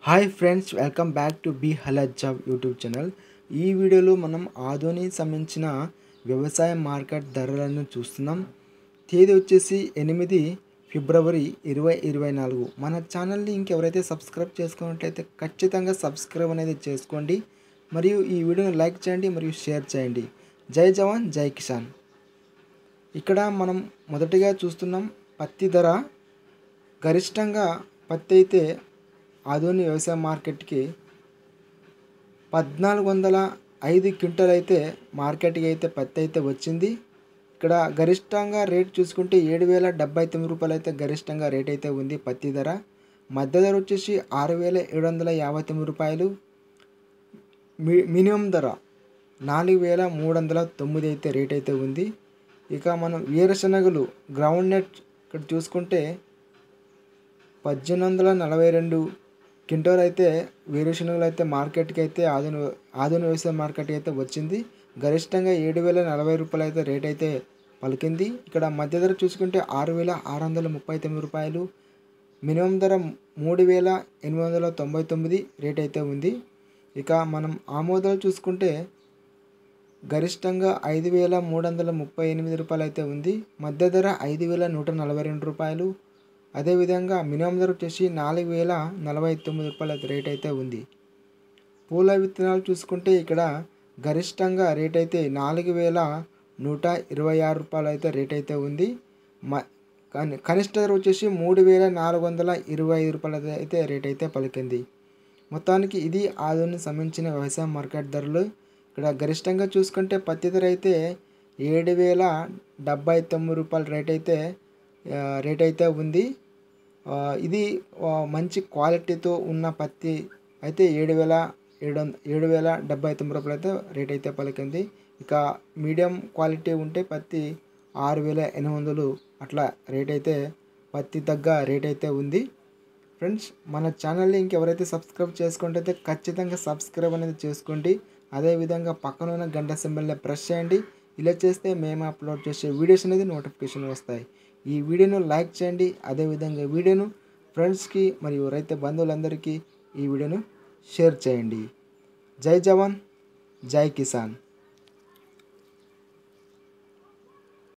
Hi friends, welcome back to బీ హలత్ job YouTube channel. ఈ వీడియోలో మనం ఆధునికి సంబంధించిన వ్యవసాయ మార్కెట్ ధరలను చూస్తున్నాం. తేదీ వచ్చేసి 8 ఫిబ్రవరి 2024. మన ఛానల్ని ఇంకెవరైతే సబ్స్క్రైబ్ చేసుకున్నట్లయితే ఖచ్చితంగా సబ్స్క్రైబ్ అనేది చేసుకోండి. మరియు ఈ వీడియోని లైక్ చేయండి మరియు షేర్ చేయండి. జై జవాన్ జై కిసాన్. ఇక్కడ మనం మొదటిగా చూస్తున్నాం పత్తి ధర. గరిష్టంగా పత్తి అయితే ఆధునిక వ్యవసాయ మార్కెట్కి 1405 క్వింటల్ అయితే మార్కెట్కి అయితే పత్తి అయితే వచ్చింది. ఇక్కడ గరిష్టంగా రేట్ చూసుకుంటే 7,079 రూపాయలు అయితే గరిష్టంగా రేట్ అయితే ఉంది పత్తి ధర. మధ్య ధర వచ్చేసి 6,759 రూపాయలు. మినిమం ధర 4,309 అయితే రేట్ అయితే ఉంది. ఇక మనం వేరుశనగలు గ్రౌండ్ నెట్ ఇక్కడ చూసుకుంటే 1842 క్వింటల్ అయితే వేరుశనగలు అయితే మార్కెట్కి అయితే ఆధునిక వ్యవసాయ మార్కెట్కి అయితే వచ్చింది. గరిష్టంగా 7,040 రూపాయలు అయితే రేట్ అయితే పలికింది. ఇక్కడ మధ్య ధర చూసుకుంటే 6,639 రూపాయలు. మినిమం ధర 3,899 రేట్ అయితే ఉంది. ఇక మనం ఆమోదాలు చూసుకుంటే గరిష్టంగా 5,338 రూపాయలు అయితే ఉంది. మధ్య ధర 5,142 రూపాయలు. అదేవిధంగా మినిమం ధర వచ్చేసి 4,049 రూపాయల రేట్ అయితే ఉంది. పూల విత్తనాలు చూసుకుంటే ఇక్కడ గరిష్టంగా రేట్ అయితే 4,126 రూపాయలు అయితే రేట్ అయితే ఉంది. కనిష్ట ధర వచ్చేసి 3,425 రూపాయలు అయితే రేట్ అయితే పలికింది. మొత్తానికి ఇది ఆధునిక సంబంధించిన వ్యవసాయ మార్కెట్ ధరలు. ఇక్కడ గరిష్టంగా చూసుకుంటే పత్తి ధర అయితే 7,079 రూపాయల రేట్ అయితే ఉంది. ఇది మంచి క్వాలిటీతో ఉన్న పత్తి అయితే 7,079 రూపాయలు అయితే రేట్ అయితే పలికింది. ఇక మీడియం క్వాలిటీ ఉంటే పత్తి 6,800 అట్లా రేట్ అయితే పత్తి తగ్గ రేట్ అయితే ఉంది. ఫ్రెండ్స్, మన ఛానల్ని ఇంకెవరైతే సబ్స్క్రైబ్ చేసుకుంటే ఖచ్చితంగా సబ్స్క్రైబ్ అనేది చేసుకోండి. అదేవిధంగా పక్కన ఉన్న గంట సింబల్ని ప్రెస్ చేయండి. ఇలా చేస్తే మేము అప్లోడ్ చేసే వీడియోస్ అనేది నోటిఫికేషన్ వస్తాయి. ఈ వీడియోను లైక్ చేయండి. అదేవిధంగా వీడియోను ఫ్రెండ్స్కి మరియు రైతు బంధువులందరికీ ఈ వీడియోను షేర్ చేయండి. జై జవాన్ జై కిసాన్.